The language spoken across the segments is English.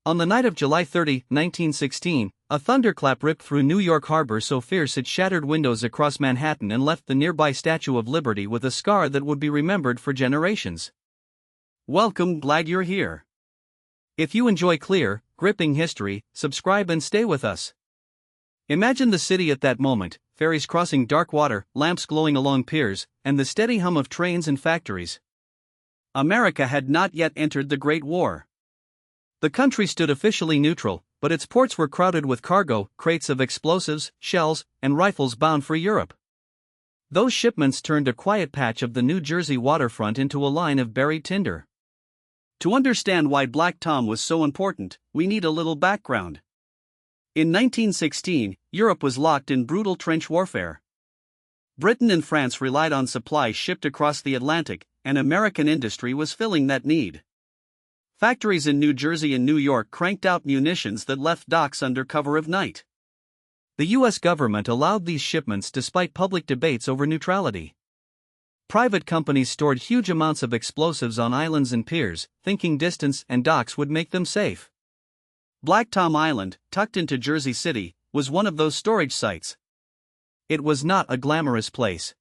On the night of July 30, 1916, a thunderclap ripped through New York Harbor so fierce it shattered windows across Manhattan and left the nearby Statue of Liberty with a scar that would be remembered for generations. Welcome, glad you're here. If you enjoy clear, gripping history, subscribe and stay with us. Imagine the city at that moment, ferries crossing dark water, lamps glowing along piers, and the steady hum of trains and factories. America had not yet entered the Great War. The country stood officially neutral, but its ports were crowded with cargo, crates of explosives, shells, and rifles bound for Europe. Those shipments turned a quiet patch of the New Jersey waterfront into a line of buried tinder. To understand why Black Tom was so important, we need a little background. In 1916, Europe was locked in brutal trench warfare. Britain and France relied on supplies shipped across the Atlantic, and American industry was filling that need. Factories in New Jersey and New York cranked out munitions that left docks under cover of night. The U.S. government allowed these shipments despite public debates over neutrality. Private companies stored huge amounts of explosives on islands and piers, thinking distance and docks would make them safe. Black Tom Island, tucked into Jersey City, was one of those storage sites. It was not a glamorous place.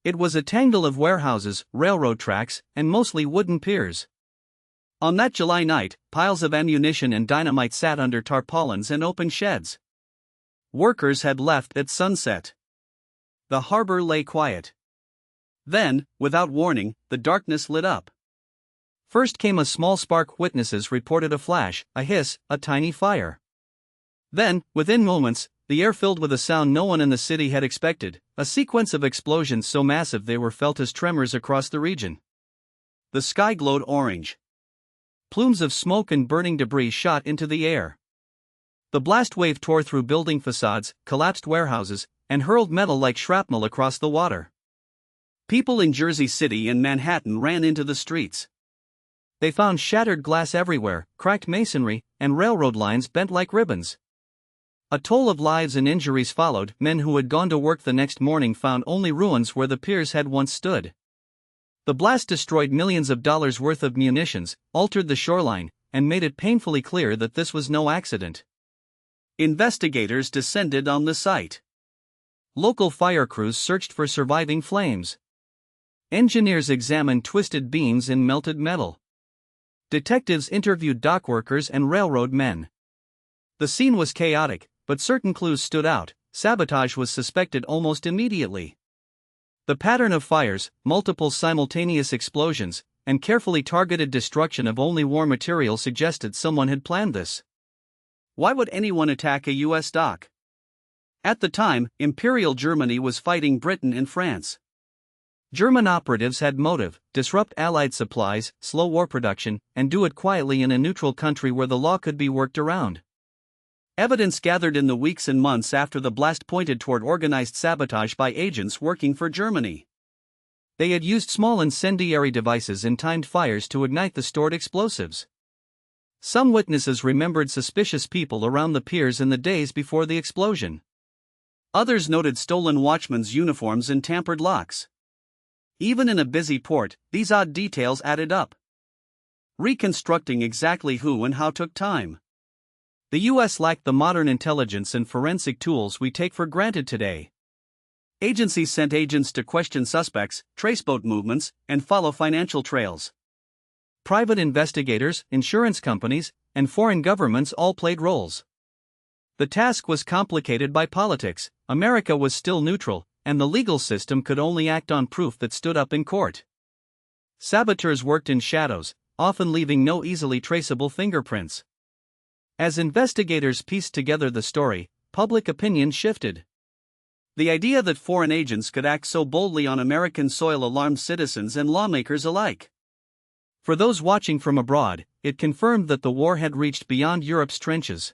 It was a tangle of warehouses, railroad tracks, and mostly wooden piers. On that July night, piles of ammunition and dynamite sat under tarpaulins and open sheds. Workers had left at sunset. The harbor lay quiet. Then, without warning, the darkness lit up. First came a small spark. Witnesses reported a flash, a hiss, a tiny fire. Then, within moments, the air filled with a sound no one in the city had expected, a sequence of explosions so massive they were felt as tremors across the region. The sky glowed orange. Plumes of smoke and burning debris shot into the air. The blast wave tore through building facades, collapsed warehouses, and hurled metal like shrapnel across the water. People in Jersey City and Manhattan ran into the streets. They found shattered glass everywhere, cracked masonry, and railroad lines bent like ribbons. A toll of lives and injuries followed. Men who had gone to work the next morning found only ruins where the piers had once stood. The blast destroyed millions of dollars worth of munitions, altered the shoreline, and made it painfully clear that this was no accident. Investigators descended on the site. Local fire crews searched for surviving flames. Engineers examined twisted beams in melted metal. Detectives interviewed dockworkers and railroad men. The scene was chaotic, but certain clues stood out. Sabotage was suspected almost immediately. The pattern of fires, multiple simultaneous explosions, and carefully targeted destruction of only war material suggested someone had planned this. Why would anyone attack a U.S. dock? At the time, Imperial Germany was fighting Britain and France. German operatives had motive: disrupt Allied supplies, slow war production, and do it quietly in a neutral country where the law could be worked around. Evidence gathered in the weeks and months after the blast pointed toward organized sabotage by agents working for Germany. They had used small incendiary devices and timed fires to ignite the stored explosives. Some witnesses remembered suspicious people around the piers in the days before the explosion. Others noted stolen watchmen's uniforms and tampered locks. Even in a busy port, these odd details added up. Reconstructing exactly who and how took time. The U.S. lacked the modern intelligence and forensic tools we take for granted today. Agencies sent agents to question suspects, trace boat movements, and follow financial trails. Private investigators, insurance companies, and foreign governments all played roles. The task was complicated by politics. America was still neutral, and the legal system could only act on proof that stood up in court. Saboteurs worked in shadows, often leaving no easily traceable fingerprints. As investigators pieced together the story, public opinion shifted. The idea that foreign agents could act so boldly on American soil alarmed citizens and lawmakers alike. For those watching from abroad, it confirmed that the war had reached beyond Europe's trenches.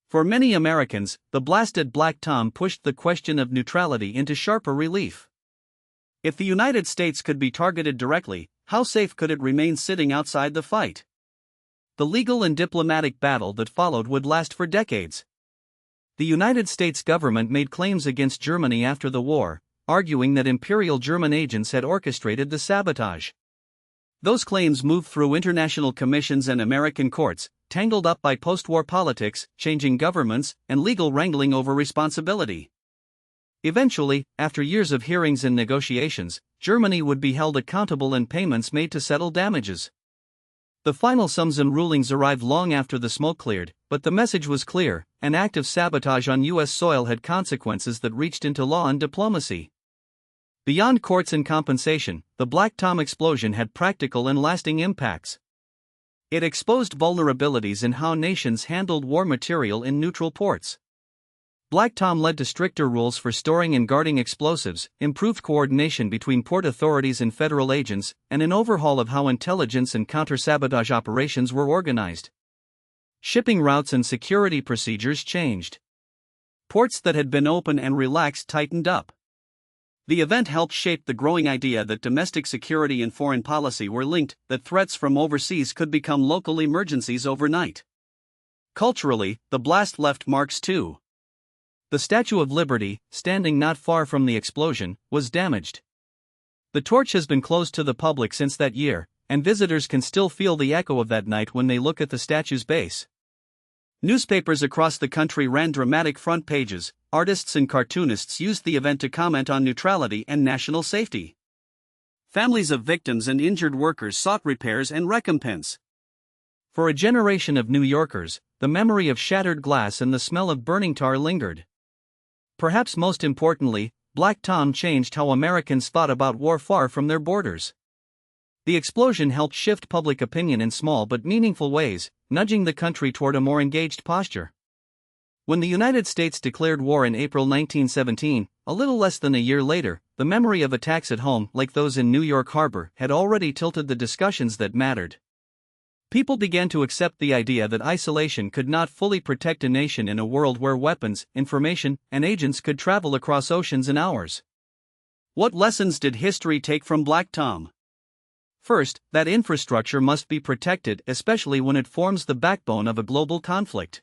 For many Americans, the blast at Black Tom pushed the question of neutrality into sharper relief. If the United States could be targeted directly, how safe could it remain sitting outside the fight? The legal and diplomatic battle that followed would last for decades. The United States government made claims against Germany after the war, arguing that Imperial German agents had orchestrated the sabotage. Those claims moved through international commissions and American courts, tangled up by post-war politics, changing governments, and legal wrangling over responsibility. Eventually, after years of hearings and negotiations, Germany would be held accountable and payments made to settle damages. The final sums and rulings arrived long after the smoke cleared, but the message was clear: an act of sabotage on U.S. soil had consequences that reached into law and diplomacy. Beyond courts and compensation, the Black Tom explosion had practical and lasting impacts. It exposed vulnerabilities in how nations handled war material in neutral ports. Black Tom led to stricter rules for storing and guarding explosives, improved coordination between port authorities and federal agents, and an overhaul of how intelligence and counter-sabotage operations were organized. Shipping routes and security procedures changed. Ports that had been open and relaxed tightened up. The event helped shape the growing idea that domestic security and foreign policy were linked, that threats from overseas could become local emergencies overnight. Culturally, the blast left marks too. The Statue of Liberty, standing not far from the explosion, was damaged. The torch has been closed to the public since that year, and visitors can still feel the echo of that night when they look at the statue's base. Newspapers across the country ran dramatic front pages. Artists and cartoonists used the event to comment on neutrality and national safety. Families of victims and injured workers sought repairs and recompense. For a generation of New Yorkers, the memory of shattered glass and the smell of burning tar lingered. Perhaps most importantly, Black Tom changed how Americans thought about war far from their borders. The explosion helped shift public opinion in small but meaningful ways, nudging the country toward a more engaged posture. When the United States declared war in April 1917, a little less than a year later, the memory of attacks at home, like those in New York Harbor, had already tilted the discussions that mattered. People began to accept the idea that isolation could not fully protect a nation in a world where weapons, information, and agents could travel across oceans in hours. What lessons did history take from Black Tom? First, that infrastructure must be protected, especially when it forms the backbone of a global conflict.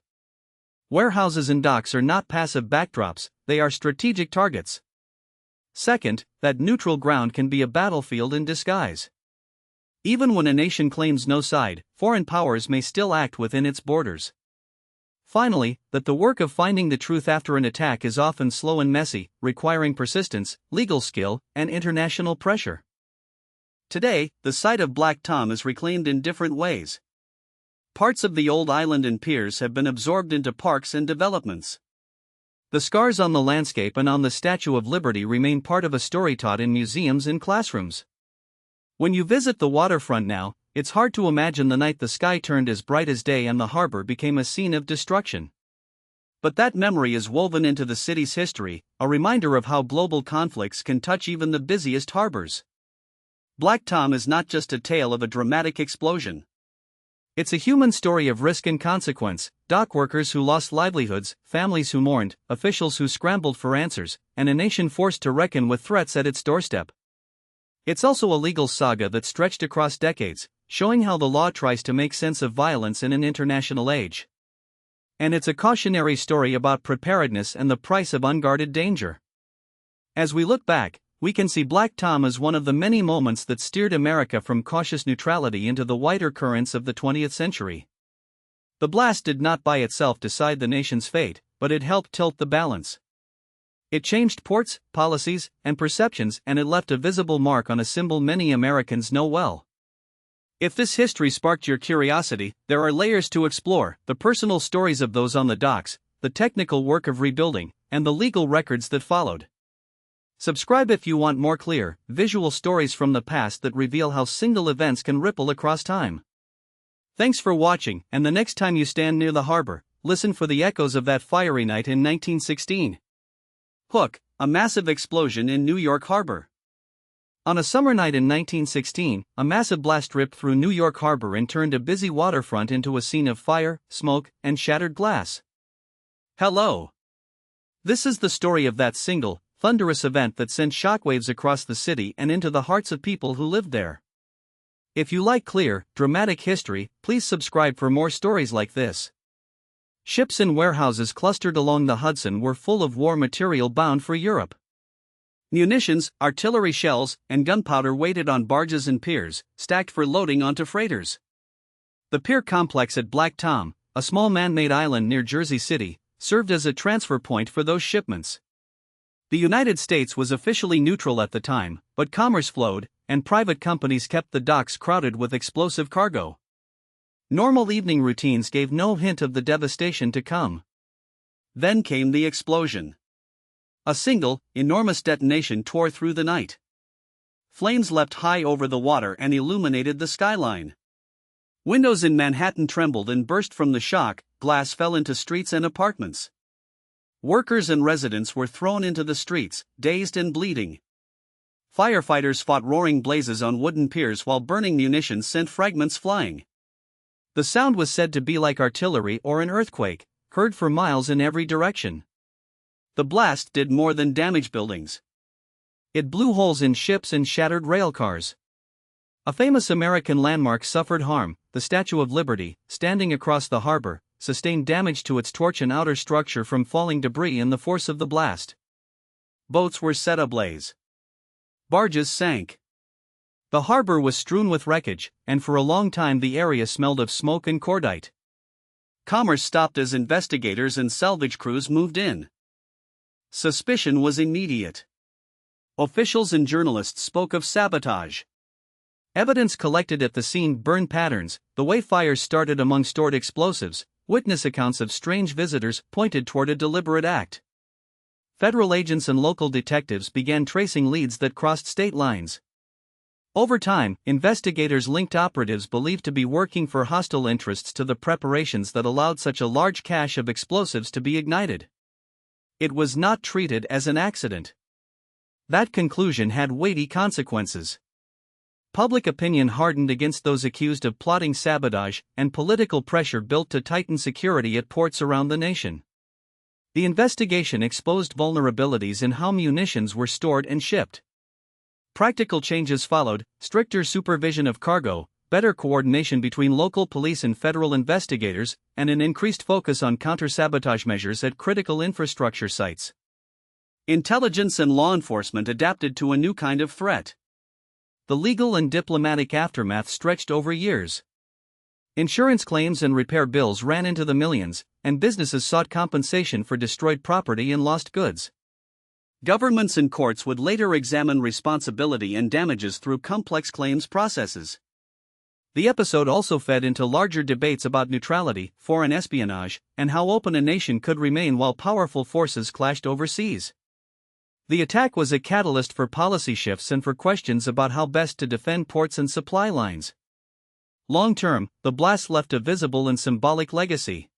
Warehouses and docks are not passive backdrops, they are strategic targets. Second, that neutral ground can be a battlefield in disguise. Even when a nation claims no side, foreign powers may still act within its borders. Finally, that the work of finding the truth after an attack is often slow and messy, requiring persistence, legal skill, and international pressure. Today, the site of Black Tom is reclaimed in different ways. Parts of the old island and piers have been absorbed into parks and developments. The scars on the landscape and on the Statue of Liberty remain part of a story taught in museums and classrooms. When you visit the waterfront now, it's hard to imagine the night the sky turned as bright as day and the harbor became a scene of destruction. But that memory is woven into the city's history, a reminder of how global conflicts can touch even the busiest harbors. Black Tom is not just a tale of a dramatic explosion. It's a human story of risk and consequence: dock workers who lost livelihoods, families who mourned, officials who scrambled for answers, and a nation forced to reckon with threats at its doorstep. It's also a legal saga that stretched across decades, showing how the law tries to make sense of violence in an international age. And it's a cautionary story about preparedness and the price of unguarded danger. As we look back, we can see Black Tom as one of the many moments that steered America from cautious neutrality into the wider currents of the 20th century. The blast did not by itself decide the nation's fate, but it helped tilt the balance. It changed ports, policies, and perceptions, and it left a visible mark on a symbol many Americans know well. If this history sparked your curiosity, there are layers to explore: the personal stories of those on the docks, the technical work of rebuilding, and the legal records that followed. Subscribe if you want more clear, visual stories from the past that reveal how single events can ripple across time. Thanks for watching, and the next time you stand near the harbor, listen for the echoes of that fiery night in 1916. Hook, a massive explosion in New York Harbor. On a summer night in 1916, a massive blast ripped through New York Harbor and turned a busy waterfront into a scene of fire, smoke, and shattered glass. Hello. This is the story of that single, thunderous event that sent shockwaves across the city and into the hearts of people who lived there. If you like clear, dramatic history, please subscribe for more stories like this. Ships and warehouses clustered along the Hudson were full of war material bound for Europe. Munitions, artillery shells, and gunpowder waited on barges and piers, stacked for loading onto freighters. The pier complex at Black Tom, a small man-made island near Jersey City, served as a transfer point for those shipments. The United States was officially neutral at the time, but commerce flowed, and private companies kept the docks crowded with explosive cargo. Normal evening routines gave no hint of the devastation to come. Then came the explosion. A single, enormous detonation tore through the night. Flames leapt high over the water and illuminated the skyline. Windows in Manhattan trembled and burst from the shock, glass fell into streets and apartments. Workers and residents were thrown into the streets, dazed and bleeding. Firefighters fought roaring blazes on wooden piers while burning munitions sent fragments flying. The sound was said to be like artillery or an earthquake, heard for miles in every direction. The blast did more than damage buildings. It blew holes in ships and shattered railcars. A famous American landmark suffered harm. The Statue of Liberty, standing across the harbor, sustained damage to its torch and outer structure from falling debris in the force of the blast. Boats were set ablaze. Barges sank. The harbor was strewn with wreckage, and for a long time the area smelled of smoke and cordite. Commerce stopped as investigators and salvage crews moved in. Suspicion was immediate. Officials and journalists spoke of sabotage. Evidence collected at the scene burned patterns, the way fires started among stored explosives. Witness accounts of strange visitors pointed toward a deliberate act. Federal agents and local detectives began tracing leads that crossed state lines. Over time, investigators linked operatives believed to be working for hostile interests to the preparations that allowed such a large cache of explosives to be ignited. It was not treated as an accident. That conclusion had weighty consequences. Public opinion hardened against those accused of plotting sabotage, and political pressure built to tighten security at ports around the nation. The investigation exposed vulnerabilities in how munitions were stored and shipped. Practical changes followed: stricter supervision of cargo, better coordination between local police and federal investigators, and an increased focus on counter-sabotage measures at critical infrastructure sites. Intelligence and law enforcement adapted to a new kind of threat. The legal and diplomatic aftermath stretched over years. Insurance claims and repair bills ran into the millions, and businesses sought compensation for destroyed property and lost goods. Governments and courts would later examine responsibility and damages through complex claims processes. The episode also fed into larger debates about neutrality, foreign espionage, and how open a nation could remain while powerful forces clashed overseas. The attack was a catalyst for policy shifts and for questions about how best to defend ports and supply lines. Long-term, the blast left a visible and symbolic legacy.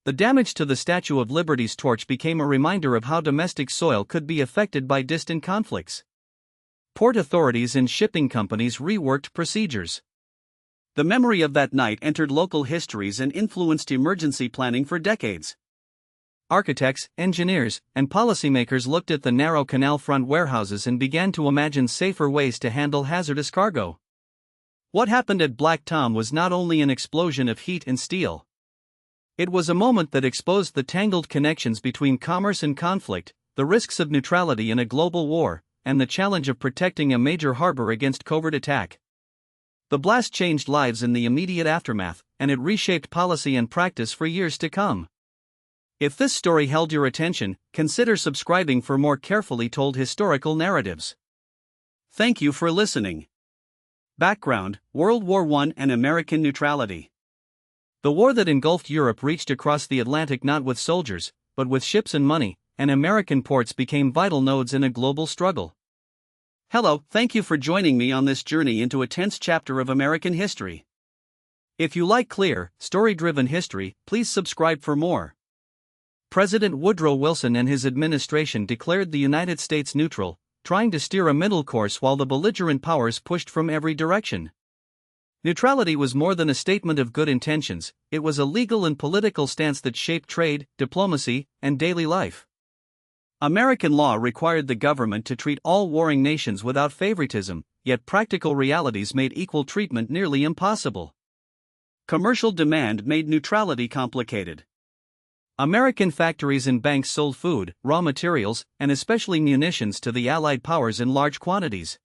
The damage to the Statue of Liberty's torch became a reminder of how domestic soil could be affected by distant conflicts. Port authorities and shipping companies reworked procedures. The memory of that night entered local histories and influenced emergency planning for decades. Architects, engineers, and policymakers looked at the narrow canal front warehouses and began to imagine safer ways to handle hazardous cargo. What happened at Black Tom was not only an explosion of heat and steel. It was a moment that exposed the tangled connections between commerce and conflict, the risks of neutrality in a global war, and the challenge of protecting a major harbor against covert attack. The blast changed lives in the immediate aftermath, and it reshaped policy and practice for years to come. If this story held your attention, consider subscribing for more carefully told historical narratives. Thank you for listening. Background: World War I and American neutrality. The war that engulfed Europe reached across the Atlantic not with soldiers, but with ships and money, and American ports became vital nodes in a global struggle. Hello, thank you for joining me on this journey into a tense chapter of American history. If you like clear, story-driven history, please subscribe for more. President Woodrow Wilson and his administration declared the United States neutral, trying to steer a middle course while the belligerent powers pushed from every direction. Neutrality was more than a statement of good intentions, it was a legal and political stance that shaped trade, diplomacy, and daily life. American law required the government to treat all warring nations without favoritism, yet practical realities made equal treatment nearly impossible. Commercial demand made neutrality complicated. American factories and banks sold food, raw materials, and especially munitions to the Allied powers in large quantities.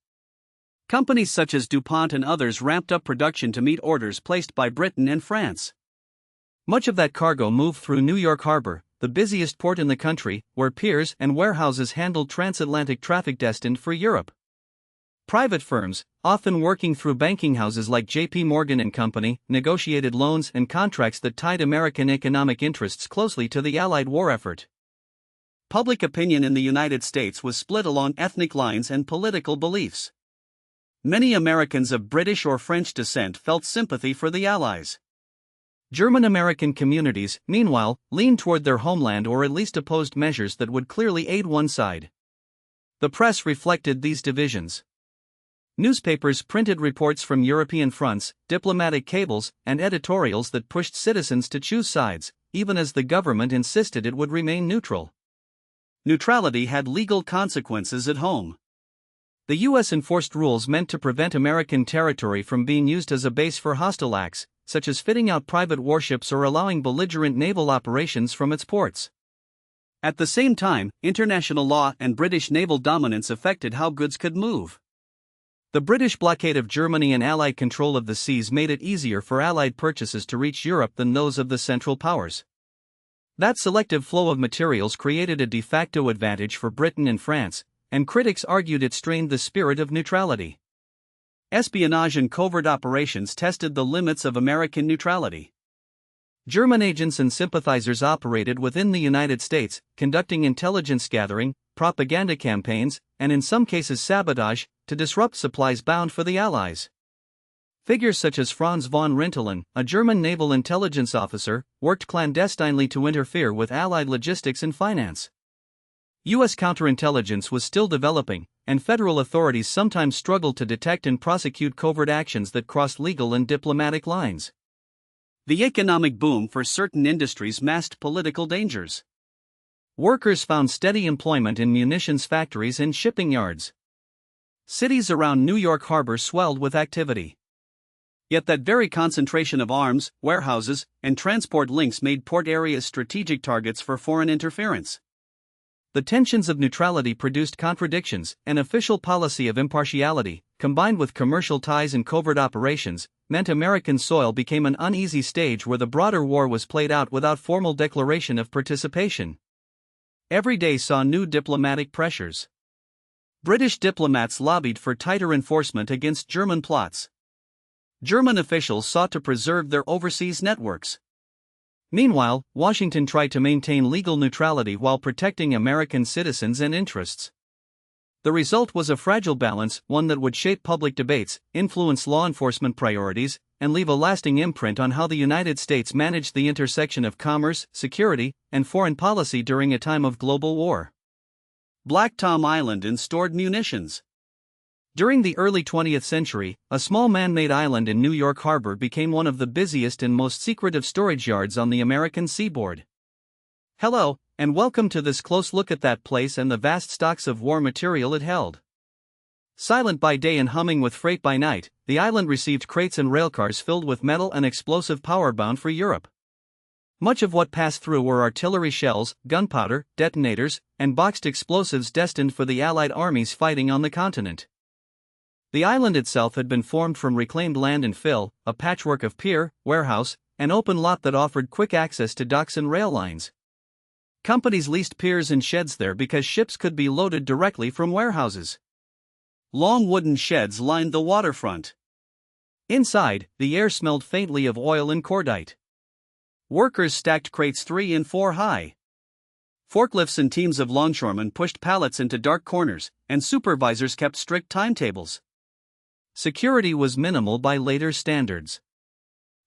Companies such as DuPont and others ramped up production to meet orders placed by Britain and France. Much of that cargo moved through New York Harbor, the busiest port in the country, where piers and warehouses handled transatlantic traffic destined for Europe. Private firms, often working through banking houses like J.P. Morgan and Company, negotiated loans and contracts that tied American economic interests closely to the Allied war effort. Public opinion in the United States was split along ethnic lines and political beliefs. Many Americans of British or French descent felt sympathy for the Allies. German-American communities, meanwhile, leaned toward their homeland or at least opposed measures that would clearly aid one side. The press reflected these divisions. Newspapers printed reports from European fronts, diplomatic cables, and editorials that pushed citizens to choose sides, even as the government insisted it would remain neutral. Neutrality had legal consequences at home. The U.S. enforced rules meant to prevent American territory from being used as a base for hostile acts, such as fitting out private warships or allowing belligerent naval operations from its ports. At the same time, international law and British naval dominance affected how goods could move. The British blockade of Germany and Allied control of the seas made it easier for Allied purchases to reach Europe than those of the Central Powers. That selective flow of materials created a de facto advantage for Britain and France, and critics argued it strained the spirit of neutrality. Espionage and covert operations tested the limits of American neutrality. German agents and sympathizers operated within the United States, conducting intelligence gathering, propaganda campaigns, and in some cases sabotage, to disrupt supplies bound for the Allies. Figures such as Franz von Rintelen, a German naval intelligence officer, worked clandestinely to interfere with Allied logistics and finance. U.S. counterintelligence was still developing, and federal authorities sometimes struggled to detect and prosecute covert actions that crossed legal and diplomatic lines. The economic boom for certain industries masked political dangers. Workers found steady employment in munitions factories and shipping yards. Cities around New York Harbor swelled with activity. Yet that very concentration of arms, warehouses, and transport links made port areas strategic targets for foreign interference. The tensions of neutrality produced contradictions. An official policy of impartiality, combined with commercial ties and covert operations, meant American soil became an uneasy stage where the broader war was played out without formal declaration of participation. Every day saw new diplomatic pressures. British diplomats lobbied for tighter enforcement against German plots. German officials sought to preserve their overseas networks. Meanwhile, Washington tried to maintain legal neutrality while protecting American citizens and interests. The result was a fragile balance, one that would shape public debates, influence law enforcement priorities, and leave a lasting imprint on how the United States managed the intersection of commerce, security, and foreign policy during a time of global war. Black Tom Island and stored munitions. During the early 20th century, a small man-made island in New York Harbor became one of the busiest and most secretive storage yards on the American seaboard. Hello, and welcome to this close look at that place and the vast stocks of war material it held. Silent by day and humming with freight by night, the island received crates and railcars filled with metal and explosive power bound for Europe. Much of what passed through were artillery shells, gunpowder, detonators, and boxed explosives destined for the Allied armies fighting on the continent. The island itself had been formed from reclaimed land and fill, a patchwork of pier, warehouse, and open lot that offered quick access to docks and rail lines. Companies leased piers and sheds there because ships could be loaded directly from warehouses. Long wooden sheds lined the waterfront. Inside, the air smelled faintly of oil and cordite. Workers stacked crates 3 and 4 high. Forklifts and teams of longshoremen pushed pallets into dark corners, and supervisors kept strict timetables. Security was minimal by later standards.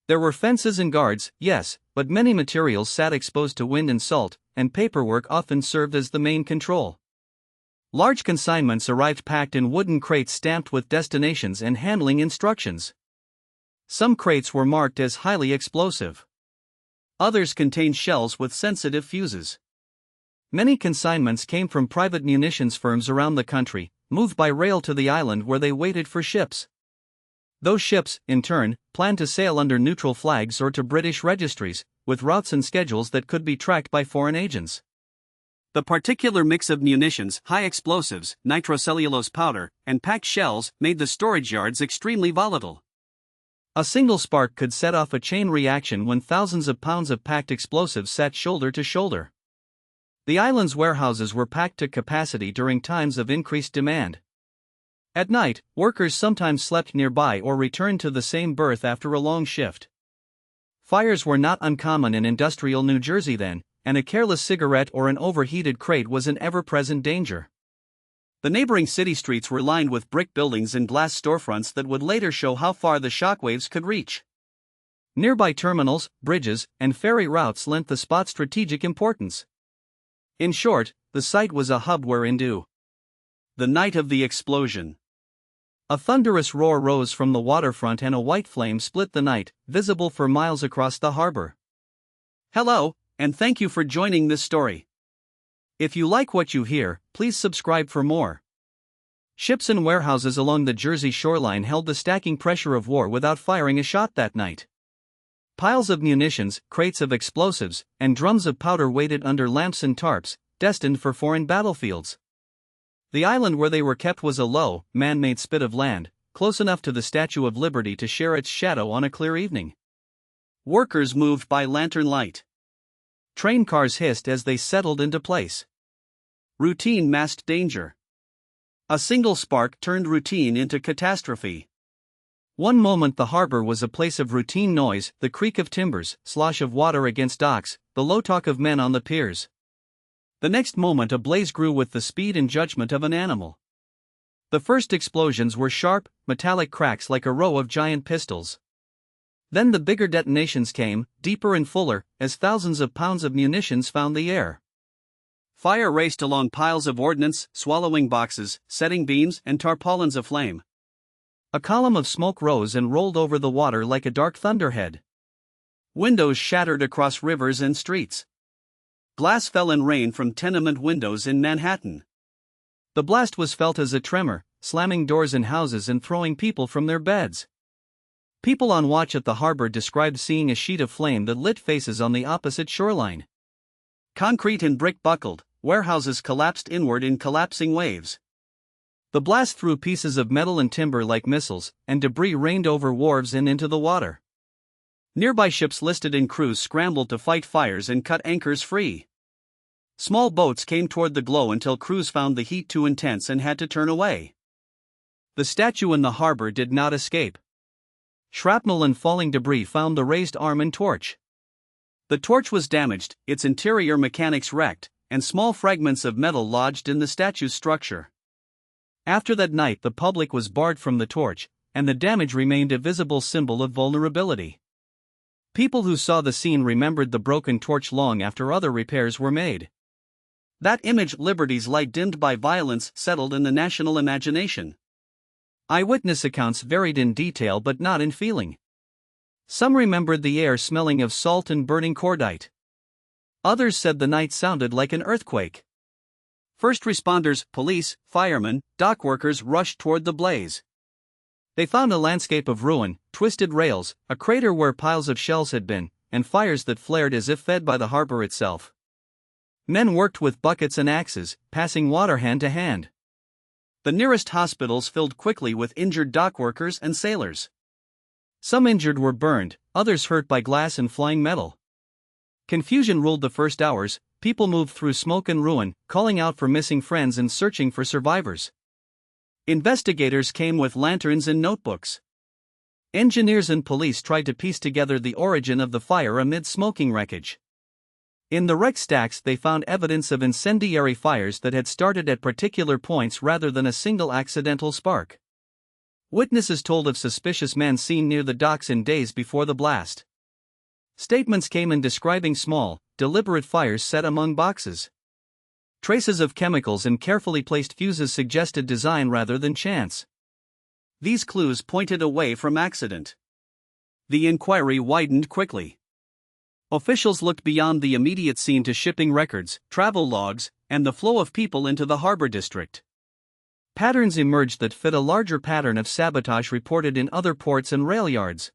There were fences and guards, yes, but many materials sat exposed to wind and salt, and paperwork often served as the main control. Large consignments arrived packed in wooden crates stamped with destinations and handling instructions. Some crates were marked as highly explosive. Others contained shells with sensitive fuses. Many consignments came from private munitions firms around the country, moved by rail to the island where they waited for ships. Those ships, in turn, planned to sail under neutral flags or to British registries, with routes and schedules that could be tracked by foreign agents. The particular mix of munitions, high explosives, nitrocellulose powder, and packed shells made the storage yards extremely volatile. A single spark could set off a chain reaction when thousands of pounds of packed explosives sat shoulder to shoulder. The island's warehouses were packed to capacity during times of increased demand. At night, workers sometimes slept nearby or returned to the same berth after a long shift. Fires were not uncommon in industrial New Jersey then, and a careless cigarette or an overheated crate was an ever-present danger. The neighboring city streets were lined with brick buildings and glass storefronts that would later show how far the shockwaves could reach. Nearby terminals, bridges, and ferry routes lent the spot strategic importance. In short, the site was a hub wherein the night of the explosion. A thunderous roar rose from the waterfront and a white flame split the night, visible for miles across the harbor. Hello, and thank you for joining this story. If you like what you hear, please subscribe for more. Ships and warehouses along the Jersey shoreline held the stacking pressure of war without firing a shot that night. Piles of munitions, crates of explosives, and drums of powder waited under lamps and tarps, destined for foreign battlefields. The island where they were kept was a low, man-made spit of land, close enough to the Statue of Liberty to share its shadow on a clear evening. Workers moved by lantern light. Train cars hissed as they settled into place. Routine masked danger. A single spark turned routine into catastrophe. One moment the harbor was a place of routine noise, the creak of timbers, slosh of water against docks, the low talk of men on the piers. The next moment a blaze grew with the speed and judgment of an animal. The first explosions were sharp, metallic cracks like a row of giant pistols. Then the bigger detonations came, deeper and fuller, as thousands of pounds of munitions found the air. Fire raced along piles of ordnance, swallowing boxes, setting beams, and tarpaulins aflame. A column of smoke rose and rolled over the water like a dark thunderhead. Windows shattered across rivers and streets. Glass fell in rain from tenement windows in Manhattan. The blast was felt as a tremor, slamming doors in houses and throwing people from their beds. People on watch at the harbor described seeing a sheet of flame that lit faces on the opposite shoreline. Concrete and brick buckled, warehouses collapsed inward in collapsing waves. The blast threw pieces of metal and timber like missiles, and debris rained over wharves and into the water. Nearby ships listed in crews scrambled to fight fires and cut anchors free. Small boats came toward the glow until crews found the heat too intense and had to turn away. The statue in the harbor did not escape. Shrapnel and falling debris found the raised arm and torch. The torch was damaged, its interior mechanics wrecked, and small fragments of metal lodged in the statue's structure. After that night the public was barred from the torch, and the damage remained a visible symbol of vulnerability. People who saw the scene remembered the broken torch long after other repairs were made. That image, Liberty's light dimmed by violence, settled in the national imagination. Eyewitness accounts varied in detail but not in feeling. Some remembered the air smelling of salt and burning cordite. Others said the night sounded like an earthquake. First responders, police, firemen, dock workers rushed toward the blaze. They found a landscape of ruin, twisted rails, a crater where piles of shells had been, and fires that flared as if fed by the harbor itself. Men worked with buckets and axes, passing water hand to hand. The nearest hospitals filled quickly with injured dock workers and sailors. Some injured were burned, others hurt by glass and flying metal. Confusion ruled the first hours. People moved through smoke and ruin, calling out for missing friends and searching for survivors. Investigators came with lanterns and notebooks. Engineers and police tried to piece together the origin of the fire amid smoking wreckage. In the wreck stacks they found evidence of incendiary fires that had started at particular points rather than a single accidental spark. Witnesses told of suspicious men seen near the docks in days before the blast. Statements came in describing small, deliberate fires set among boxes. Traces of chemicals and carefully placed fuses suggested design rather than chance. These clues pointed away from accident. The inquiry widened quickly. Officials looked beyond the immediate scene to shipping records, travel logs, and the flow of people into the harbor district. Patterns emerged that fit a larger pattern of sabotage reported in other ports and rail yards.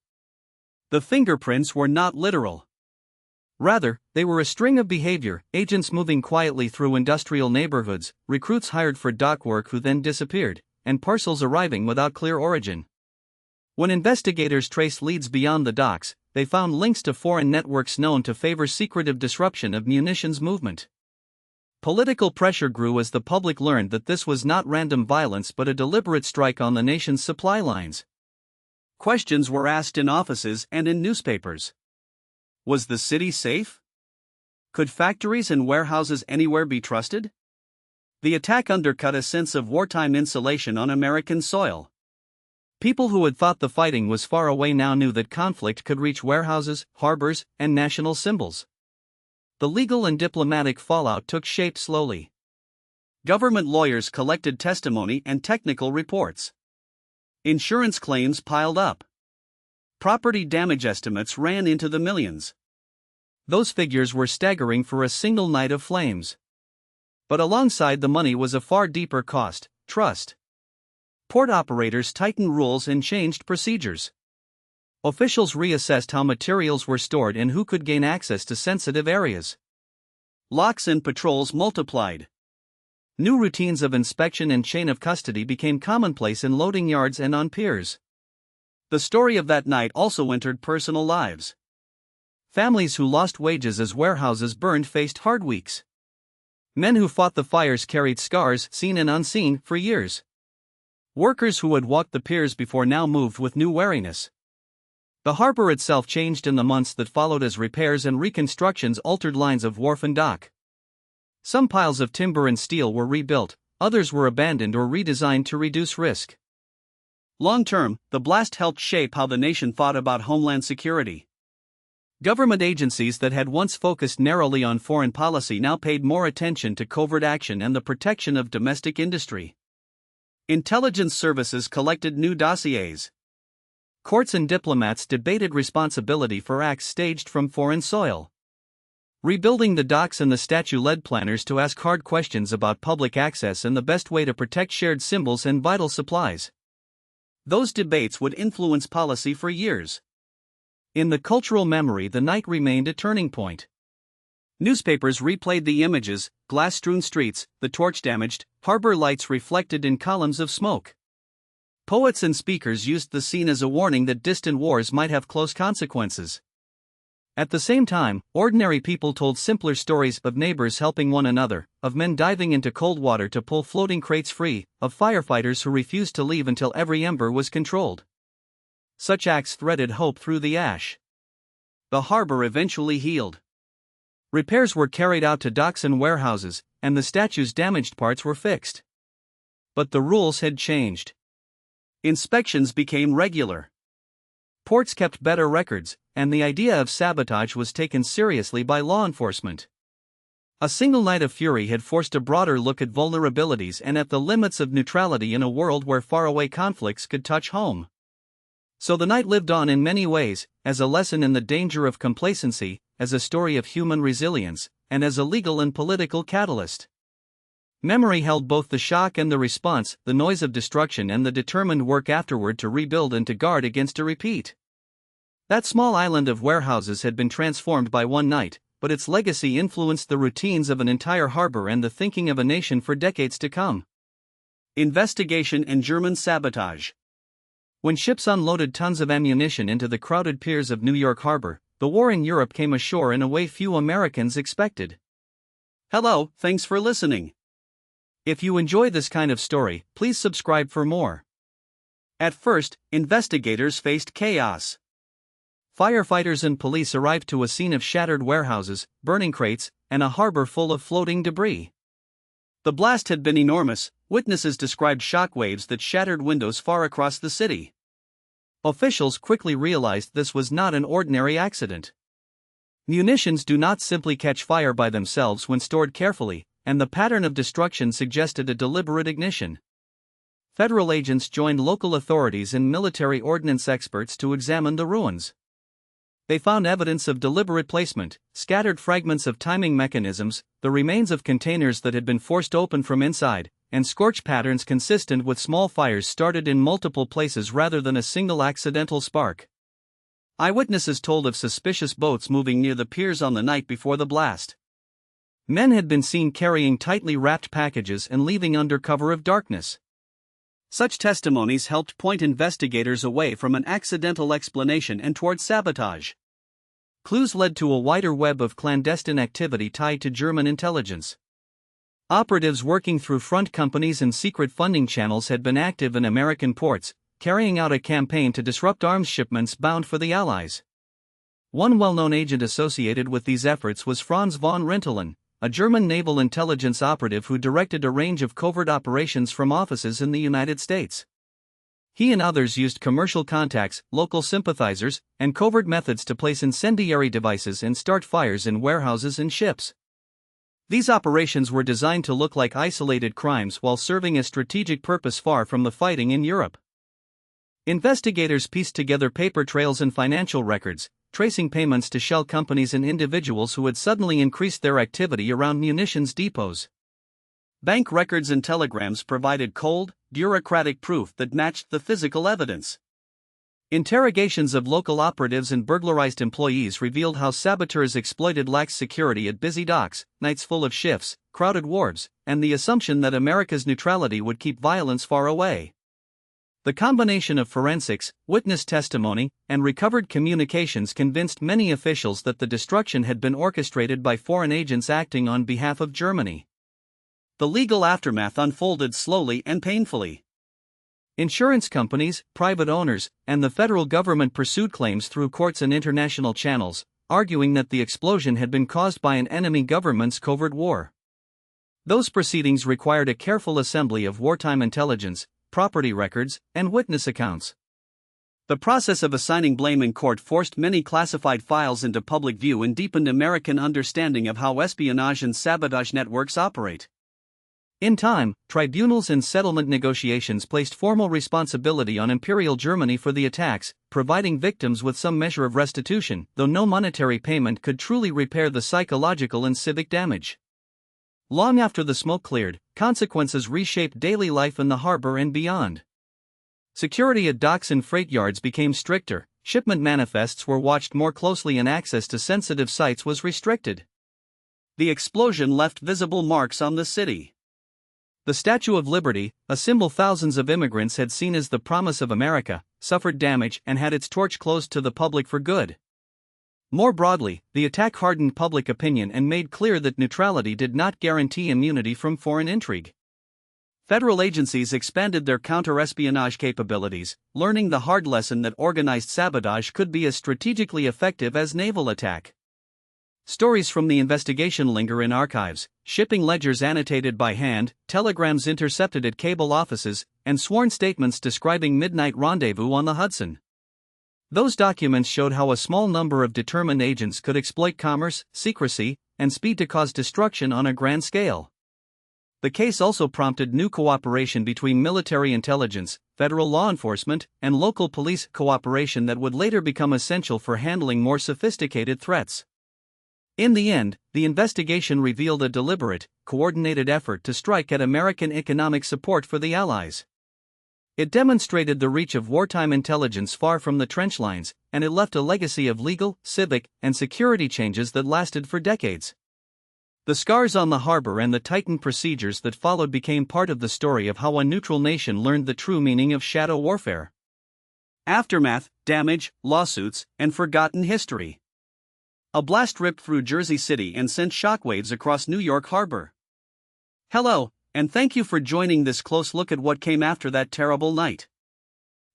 The fingerprints were not literal. Rather, they were a string of behavior, agents moving quietly through industrial neighborhoods, recruits hired for dock work who then disappeared, and parcels arriving without clear origin. When investigators traced leads beyond the docks, they found links to foreign networks known to favor secretive disruption of munitions movement. Political pressure grew as the public learned that this was not random violence but a deliberate strike on the nation's supply lines. Questions were asked in offices and in newspapers. Was the city safe? Could factories and warehouses anywhere be trusted? The attack undercut a sense of wartime insulation on American soil. People who had thought the fighting was far away now knew that conflict could reach warehouses, harbors, and national symbols. The legal and diplomatic fallout took shape slowly. Government lawyers collected testimony and technical reports. Insurance claims piled up. Property damage estimates ran into the millions. Those figures were staggering for a single night of flames. But alongside the money was a far deeper cost: trust. Port operators tightened rules and changed procedures. Officials reassessed how materials were stored and who could gain access to sensitive areas. Locks and patrols multiplied. New routines of inspection and chain of custody became commonplace in loading yards and on piers. The story of that night also entered personal lives. Families who lost wages as warehouses burned faced hard weeks. Men who fought the fires carried scars, seen and unseen, for years. Workers who had walked the piers before now moved with new wariness. The harbor itself changed in the months that followed as repairs and reconstructions altered lines of wharf and dock. Some piles of timber and steel were rebuilt, others were abandoned or redesigned to reduce risk. Long term, the blast helped shape how the nation thought about homeland security. Government agencies that had once focused narrowly on foreign policy now paid more attention to covert action and the protection of domestic industry. Intelligence services collected new dossiers. Courts and diplomats debated responsibility for acts staged from foreign soil. Rebuilding the docks and the statue led planners to ask hard questions about public access and the best way to protect shared symbols and vital supplies. Those debates would influence policy for years. In the cultural memory, the night remained a turning point. Newspapers replayed the images: glass-strewn streets, the torch-damaged, harbor lights reflected in columns of smoke. Poets and speakers used the scene as a warning that distant wars might have close consequences. At the same time, ordinary people told simpler stories of neighbors helping one another, of men diving into cold water to pull floating crates free, of firefighters who refused to leave until every ember was controlled. Such acts threaded hope through the ash. The harbor eventually healed. Repairs were carried out to docks and warehouses, and the statue's damaged parts were fixed. But the rules had changed. Inspections became regular. Ports kept better records, and the idea of sabotage was taken seriously by law enforcement. A single night of fury had forced a broader look at vulnerabilities and at the limits of neutrality in a world where faraway conflicts could touch home. So the night lived on in many ways, as a lesson in the danger of complacency, as a story of human resilience, and as a legal and political catalyst. Memory held both the shock and the response, the noise of destruction and the determined work afterward to rebuild and to guard against a repeat. That small island of warehouses had been transformed by one night, but its legacy influenced the routines of an entire harbor and the thinking of a nation for decades to come. Investigation and German sabotage. When ships unloaded tons of ammunition into the crowded piers of New York Harbor, the war in Europe came ashore in a way few Americans expected. Hello, thanks for listening. If you enjoy this kind of story, please subscribe for more. At first, investigators faced chaos. Firefighters and police arrived to a scene of shattered warehouses, burning crates, and a harbor full of floating debris. The blast had been enormous. Witnesses described shockwaves that shattered windows far across the city. Officials quickly realized this was not an ordinary accident. Munitions do not simply catch fire by themselves when stored carefully, and the pattern of destruction suggested a deliberate ignition. Federal agents joined local authorities and military ordnance experts to examine the ruins. They found evidence of deliberate placement, scattered fragments of timing mechanisms, the remains of containers that had been forced open from inside, and scorch patterns consistent with small fires started in multiple places rather than a single accidental spark. Eyewitnesses told of suspicious boats moving near the piers on the night before the blast. Men had been seen carrying tightly wrapped packages and leaving under cover of darkness. Such testimonies helped point investigators away from an accidental explanation and toward sabotage. Clues led to a wider web of clandestine activity tied to German intelligence. Operatives working through front companies and secret funding channels had been active in American ports, carrying out a campaign to disrupt arms shipments bound for the Allies. One well-known agent associated with these efforts was Franz von Rintelen, a German naval intelligence operative who directed a range of covert operations from offices in the United States. He and others used commercial contacts, local sympathizers, and covert methods to place incendiary devices and start fires in warehouses and ships. These operations were designed to look like isolated crimes while serving a strategic purpose far from the fighting in Europe. Investigators pieced together paper trails and financial records, tracing payments to shell companies and individuals who had suddenly increased their activity around munitions depots. Bank records and telegrams provided cold, bureaucratic proof that matched the physical evidence. Interrogations of local operatives and burglarized employees revealed how saboteurs exploited lax security at busy docks, nights full of shifts, crowded wharves, and the assumption that America's neutrality would keep violence far away. The combination of forensics, witness testimony, and recovered communications convinced many officials that the destruction had been orchestrated by foreign agents acting on behalf of Germany. The legal aftermath unfolded slowly and painfully. Insurance companies, private owners, and the federal government pursued claims through courts and international channels, arguing that the explosion had been caused by an enemy government's covert war. Those proceedings required a careful assembly of wartime intelligence, property records, and witness accounts. The process of assigning blame in court forced many classified files into public view and deepened American understanding of how espionage and sabotage networks operate. In time, tribunals and settlement negotiations placed formal responsibility on Imperial Germany for the attacks, providing victims with some measure of restitution, though no monetary payment could truly repair the psychological and civic damage. Long after the smoke cleared, consequences reshaped daily life in the harbor and beyond. Security at docks and freight yards became stricter, shipment manifests were watched more closely, and access to sensitive sites was restricted. The explosion left visible marks on the city. The Statue of Liberty, a symbol thousands of immigrants had seen as the promise of America, suffered damage and had its torch closed to the public for good. More broadly, the attack hardened public opinion and made clear that neutrality did not guarantee immunity from foreign intrigue. Federal agencies expanded their counter-espionage capabilities, learning the hard lesson that organized sabotage could be as strategically effective as naval attack. Stories from the investigation linger in archives, shipping ledgers annotated by hand, telegrams intercepted at cable offices, and sworn statements describing midnight rendezvous on the Hudson. Those documents showed how a small number of determined agents could exploit commerce, secrecy, and speed to cause destruction on a grand scale. The case also prompted new cooperation between military intelligence, federal law enforcement, and local police cooperation that would later become essential for handling more sophisticated threats. In the end, the investigation revealed a deliberate, coordinated effort to strike at American economic support for the Allies. It demonstrated the reach of wartime intelligence far from the trench lines, and it left a legacy of legal, civic, and security changes that lasted for decades. The scars on the harbor and the tightened procedures that followed became part of the story of how a neutral nation learned the true meaning of shadow warfare. Aftermath, damage, lawsuits, and forgotten history. A blast ripped through Jersey City and sent shockwaves across New York Harbor. Hello, and thank you for joining this close look at what came after that terrible night.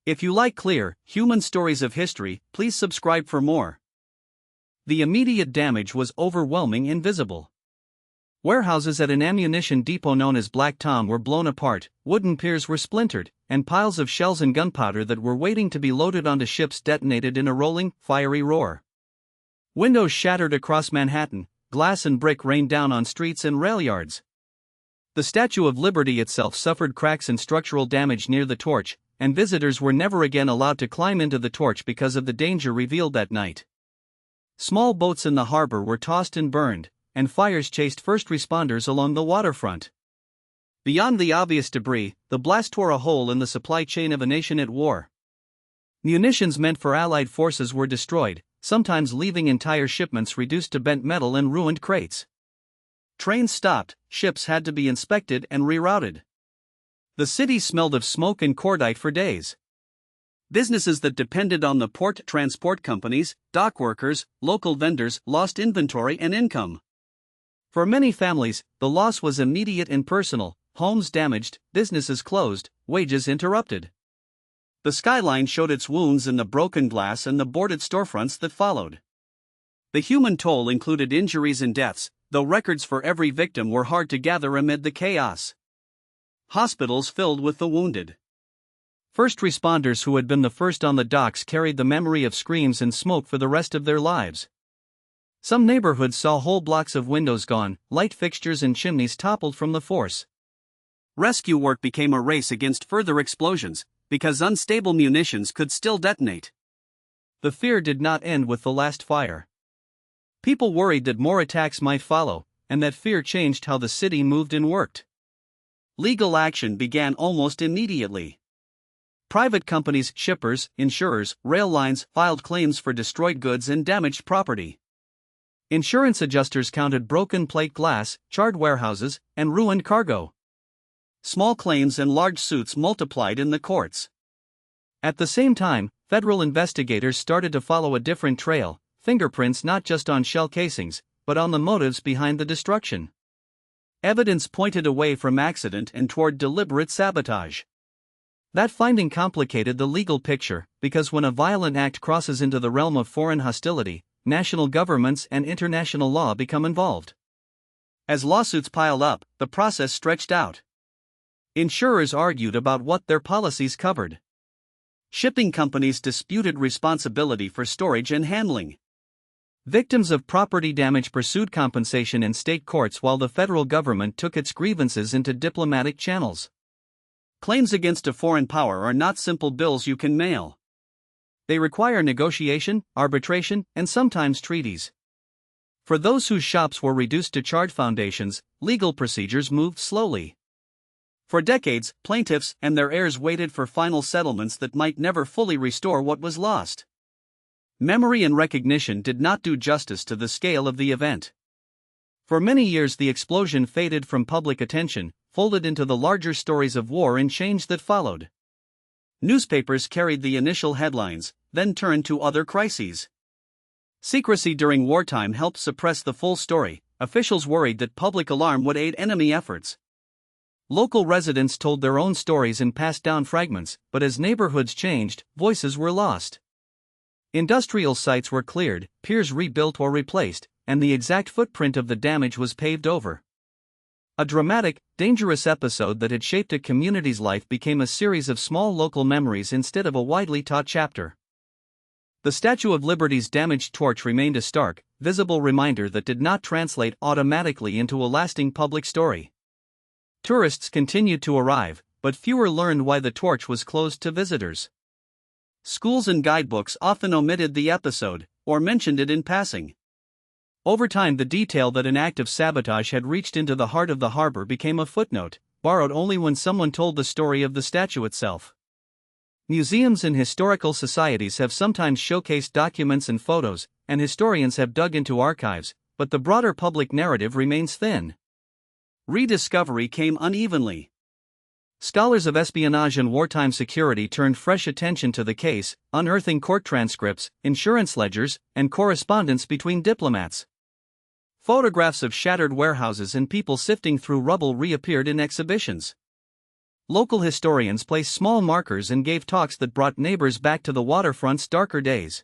If you like clear, human stories of history, please subscribe for more. The immediate damage was overwhelming and visible. Warehouses at an ammunition depot known as Black Tom were blown apart, wooden piers were splintered, and piles of shells and gunpowder that were waiting to be loaded onto ships detonated in a rolling, fiery roar. Windows shattered across Manhattan, glass and brick rained down on streets and rail yards. The Statue of Liberty itself suffered cracks and structural damage near the torch, and visitors were never again allowed to climb into the torch because of the danger revealed that night. Small boats in the harbor were tossed and burned, and fires chased first responders along the waterfront. Beyond the obvious debris, the blast tore a hole in the supply chain of a nation at war. Munitions meant for Allied forces were destroyed, sometimes leaving entire shipments reduced to bent metal and ruined crates. Trains stopped, ships had to be inspected and rerouted. The city smelled of smoke and cordite for days. Businesses that depended on the port transport companies, dock workers, local vendors lost inventory and income. For many families, the loss was immediate and personal: homes damaged, businesses closed, wages interrupted. The skyline showed its wounds in the broken glass and the boarded storefronts that followed. The human toll included injuries and deaths, though records for every victim were hard to gather amid the chaos. Hospitals filled with the wounded. First responders who had been the first on the docks carried the memory of screams and smoke for the rest of their lives. Some neighborhoods saw whole blocks of windows gone, light fixtures and chimneys toppled from the force. Rescue work became a race against further explosions, because unstable munitions could still detonate. The fear did not end with the last fire. People worried that more attacks might follow, and that fear changed how the city moved and worked. Legal action began almost immediately. Private companies, shippers, insurers, rail lines filed claims for destroyed goods and damaged property. Insurance adjusters counted broken plate glass, charred warehouses, and ruined cargo. Small claims and large suits multiplied in the courts. At the same time, federal investigators started to follow a different trail: fingerprints not just on shell casings, but on the motives behind the destruction. Evidence pointed away from accident and toward deliberate sabotage. That finding complicated the legal picture, because when a violent act crosses into the realm of foreign hostility, national governments and international law become involved. As lawsuits piled up, the process stretched out. Insurers argued about what their policies covered. Shipping companies disputed responsibility for storage and handling. Victims of property damage pursued compensation in state courts while the federal government took its grievances into diplomatic channels. Claims against a foreign power are not simple bills you can mail. They require negotiation, arbitration, and sometimes treaties. For those whose shops were reduced to charred foundations, legal procedures moved slowly. For decades, plaintiffs and their heirs waited for final settlements that might never fully restore what was lost. Memory and recognition did not do justice to the scale of the event. For many years the explosion faded from public attention, folded into the larger stories of war and change that followed. Newspapers carried the initial headlines, then turned to other crises. Secrecy during wartime helped suppress the full story. Officials worried that public alarm would aid enemy efforts. Local residents told their own stories and passed down fragments, but as neighborhoods changed, voices were lost. Industrial sites were cleared, piers rebuilt or replaced, and the exact footprint of the damage was paved over. A dramatic, dangerous episode that had shaped a community's life became a series of small local memories instead of a widely taught chapter. The Statue of Liberty's damaged torch remained a stark, visible reminder that did not translate automatically into a lasting public story. Tourists continued to arrive, but fewer learned why the torch was closed to visitors. Schools and guidebooks often omitted the episode, or mentioned it in passing. Over time, the detail that an act of sabotage had reached into the heart of the harbor became a footnote, borrowed only when someone told the story of the statue itself. Museums and historical societies have sometimes showcased documents and photos, and historians have dug into archives, but the broader public narrative remains thin. Rediscovery came unevenly. Scholars of espionage and wartime security turned fresh attention to the case, unearthing court transcripts, insurance ledgers, and correspondence between diplomats. Photographs of shattered warehouses and people sifting through rubble reappeared in exhibitions. Local historians placed small markers and gave talks that brought neighbors back to the waterfront's darker days.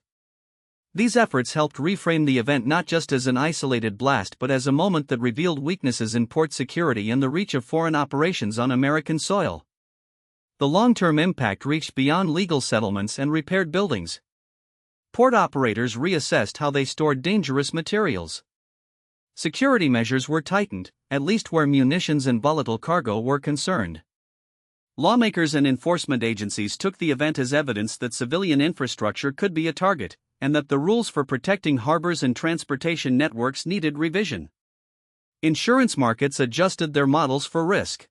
These efforts helped reframe the event not just as an isolated blast but as a moment that revealed weaknesses in port security and the reach of foreign operations on American soil. The long-term impact reached beyond legal settlements and repaired buildings. Port operators reassessed how they stored dangerous materials. Security measures were tightened, at least where munitions and volatile cargo were concerned. Lawmakers and enforcement agencies took the event as evidence that civilian infrastructure could be a target, and that the rules for protecting harbors and transportation networks needed revision. Insurance markets adjusted their models for risk.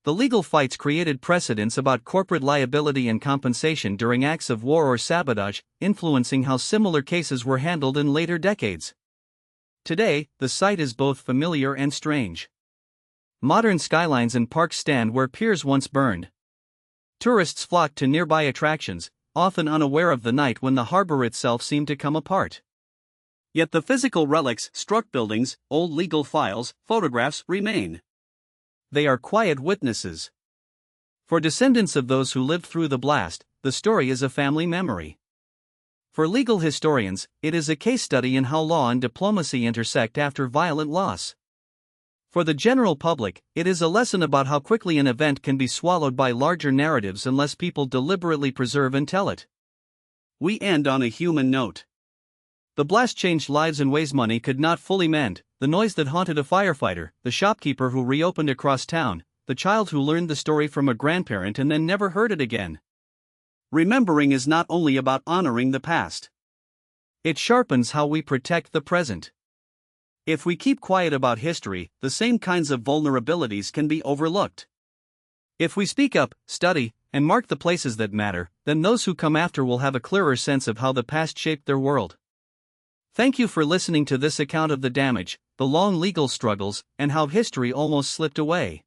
The legal fights created precedents about corporate liability and compensation during acts of war or sabotage, influencing how similar cases were handled in later decades. Today, the site is both familiar and strange. Modern skylines and parks stand where piers once burned. Tourists flock to nearby attractions, often unaware of the night when the harbor itself seemed to come apart. Yet the physical relics, struck buildings, old legal files, photographs remain. They are quiet witnesses. For descendants of those who lived through the blast, the story is a family memory. For legal historians, it is a case study in how law and diplomacy intersect after violent loss. For the general public, it is a lesson about how quickly an event can be swallowed by larger narratives unless people deliberately preserve and tell it. We end on a human note. The blast changed lives in ways money could not fully mend: the noise that haunted a firefighter, the shopkeeper who reopened across town, the child who learned the story from a grandparent and then never heard it again. Remembering is not only about honoring the past. It sharpens how we protect the present. If we keep quiet about history, the same kinds of vulnerabilities can be overlooked. If we speak up, study, and mark the places that matter, then those who come after will have a clearer sense of how the past shaped their world. Thank you for listening to this account of the damage, the long legal struggles, and how history almost slipped away.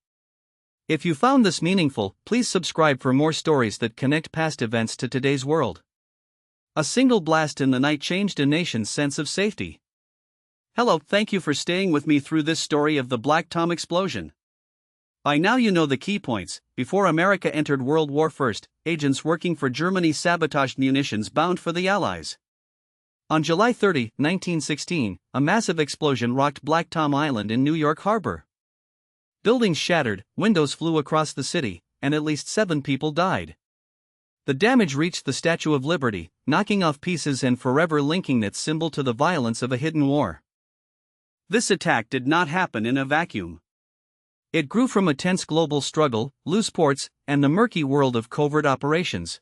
If you found this meaningful, please subscribe for more stories that connect past events to today's world. A single blast in the night changed a nation's sense of safety. Hello, thank you for staying with me through this story of the Black Tom explosion. By now you know the key points. Before America entered World War I, agents working for Germany sabotaged munitions bound for the Allies. On July 30, 1916, a massive explosion rocked Black Tom Island in New York Harbor. Buildings shattered, windows flew across the city, and at least 7 people died. The damage reached the Statue of Liberty, knocking off pieces and forever linking its symbol to the violence of a hidden war. This attack did not happen in a vacuum. It grew from a tense global struggle, loose ports, and the murky world of covert operations.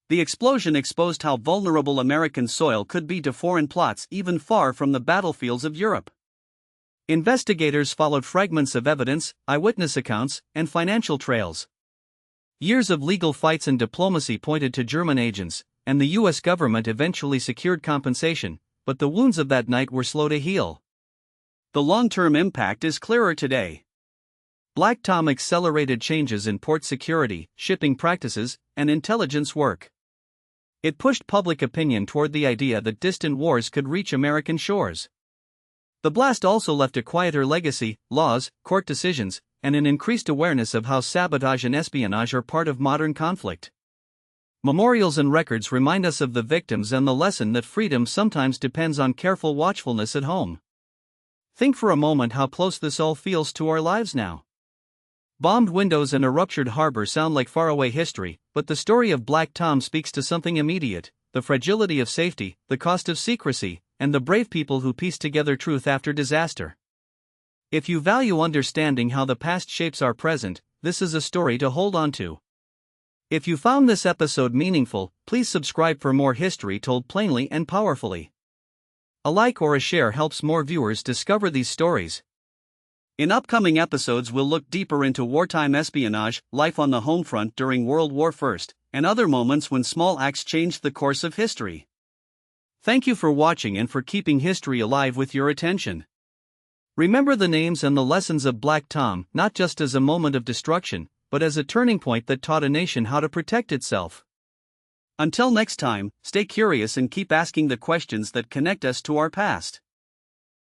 The explosion exposed how vulnerable American soil could be to foreign plots even far from the battlefields of Europe. Investigators followed fragments of evidence, eyewitness accounts, and financial trails. Years of legal fights and diplomacy pointed to German agents, and the U.S. government eventually secured compensation, but the wounds of that night were slow to heal. The long-term impact is clearer today. Black Tom accelerated changes in port security, shipping practices, and intelligence work. It pushed public opinion toward the idea that distant wars could reach American shores. The blast also left a quieter legacy: laws, court decisions, and an increased awareness of how sabotage and espionage are part of modern conflict. Memorials and records remind us of the victims and the lesson that freedom sometimes depends on careful watchfulness at home. Think for a moment how close this all feels to our lives now. Bombed windows and a ruptured harbor sound like faraway history, but the story of Black Tom speaks to something immediate: the fragility of safety, the cost of secrecy, and the brave people who piece together truth after disaster. If you value understanding how the past shapes our present, this is a story to hold on to. If you found this episode meaningful, please subscribe for more history told plainly and powerfully. A like or a share helps more viewers discover these stories. In upcoming episodes we'll look deeper into wartime espionage, life on the home front during World War I, and other moments when small acts changed the course of history. Thank you for watching and for keeping history alive with your attention. Remember the names and the lessons of Black Tom, not just as a moment of destruction, but as a turning point that taught a nation how to protect itself. Until next time, stay curious and keep asking the questions that connect us to our past.